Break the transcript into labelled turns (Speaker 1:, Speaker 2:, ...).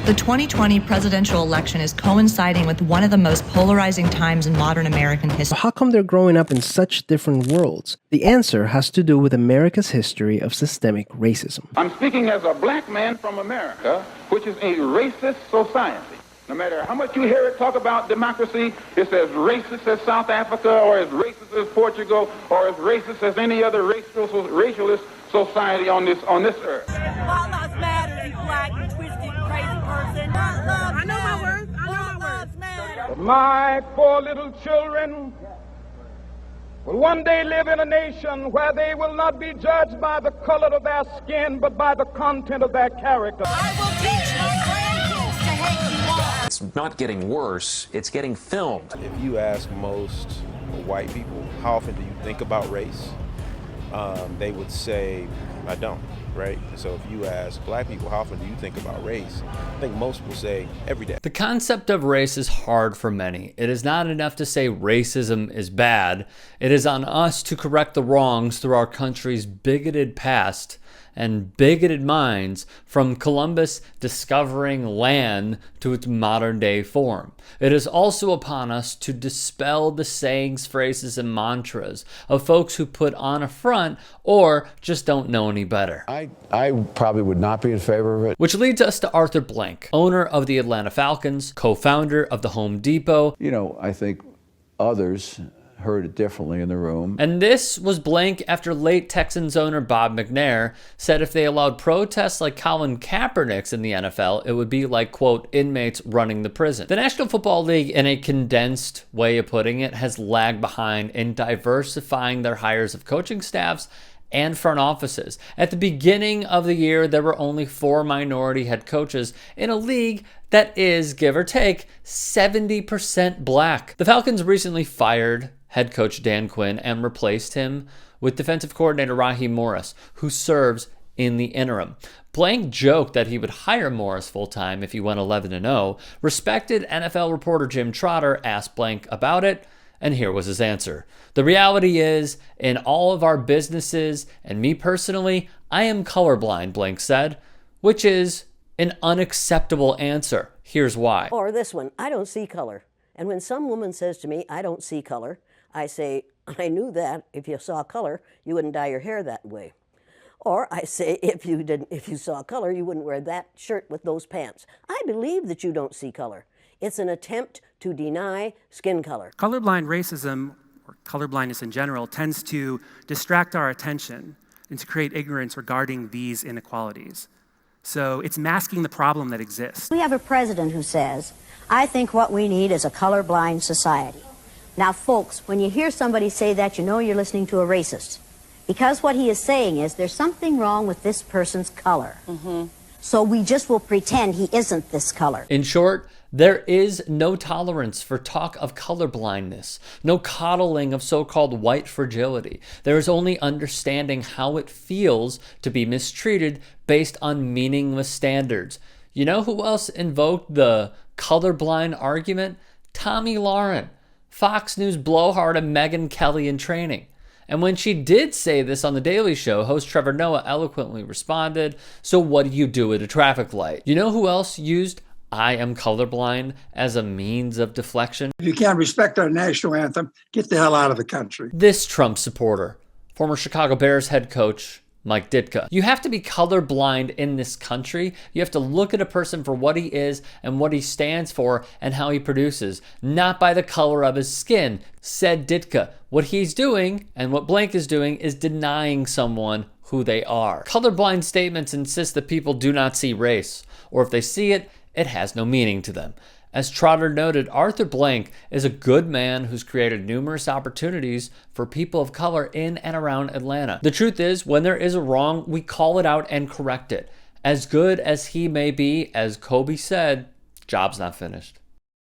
Speaker 1: The 2020 presidential election is coinciding with one of the most polarizing times in modern American history.
Speaker 2: How come they're growing up in such different worlds? The answer has to do with America's history of systemic racism.
Speaker 3: I'm speaking as a black man from America, which is a racist society. No matter how much you hear it talk about democracy, it's as racist as South Africa, or as racist as Portugal, or as racist as any other racialist society on this earth.
Speaker 4: All lives matter, you black, you twisted, crazy person. I know my words.
Speaker 3: My poor little children will one day live in a nation where they will not be judged by the color of their skin, but by the content of their character.
Speaker 4: I will teach my grandkids to hate you all.
Speaker 5: It's not getting worse, it's getting filmed.
Speaker 6: If you ask most white people, how often do you think about race? They would say, I don't, right? So if you ask black people, how often do you think about race? I think most will say every day.
Speaker 7: The concept of race is hard for many. It is not enough to say racism is bad. It is on us to correct the wrongs through our country's bigoted past and bigoted minds, from Columbus discovering land to its modern day form. It is also upon us to dispel the sayings, phrases, and mantras of folks who put on a front or just don't know any better.
Speaker 8: I probably would not be in favor of it.
Speaker 7: Which leads us to Arthur Blank, owner of the Atlanta Falcons, co-founder of the Home Depot.
Speaker 8: You know, I think others heard it differently in the room.
Speaker 7: And this was Blank after late Texans owner Bob McNair said if they allowed protests like Colin Kaepernick's in the NFL, it would be like, quote, inmates running the prison. The National Football League, in a condensed way of putting it, has lagged behind in diversifying their hires of coaching staffs and front offices. At the beginning of the year, there were only 4 minority head coaches in a league that is, give or take, 70% black. The Falcons recently fired head coach Dan Quinn and replaced him with defensive coordinator Raheem Morris, who serves in the interim. Blank joked that he would hire Morris full-time if he went 11-0. Respected NFL reporter Jim Trotter asked Blank about it, and here was his answer. The reality is, in all of our businesses, and me personally, I am colorblind, Blank said, which is an unacceptable answer. Here's why.
Speaker 9: Or this one, I don't see color. And when some woman says to me, I don't see color, I say, I knew that if you saw color, you wouldn't dye your hair that way. Or I say, if you saw color, you wouldn't wear that shirt with those pants. I believe that you don't see color. It's an attempt to deny skin color.
Speaker 10: Colorblind racism, or colorblindness in general, tends to distract our attention and to create ignorance regarding these inequalities. So it's masking the problem that exists.
Speaker 11: We have a president who says, I think what we need is a colorblind society. Now, folks, when you hear somebody say that, you know you're listening to a racist. Because what he is saying is there's something wrong with this person's color. So we just will pretend he isn't this color.
Speaker 7: In short, there is no tolerance for talk of colorblindness, no coddling of so-called white fragility. There is only understanding how it feels to be mistreated based on meaningless standards. You know who else invoked the colorblind argument? Tommy Lauren, Fox News blowhard and Megyn Kelly in training. And when she did say this on The Daily Show, host Trevor Noah eloquently responded, so what do you do at a traffic light? You know who else used I am colorblind as a means of deflection?
Speaker 12: If you can't respect our national anthem, get the hell out of the country.
Speaker 7: This Trump supporter, former Chicago Bears head coach Mike Ditka. You have to be colorblind in this country. You have to look at a person for what he is and what he stands for and how he produces, not by the color of his skin, said Ditka. What he's doing and what Blank is doing is denying someone who they are. Colorblind statements insist that people do not see race, or if they see it, it has no meaning to them. As Trotter noted, Arthur Blank is a good man who's created numerous opportunities for people of color in and around Atlanta. The truth is, when there is a wrong, we call it out and correct it. As good as he may be, as Kobe said, job's not finished.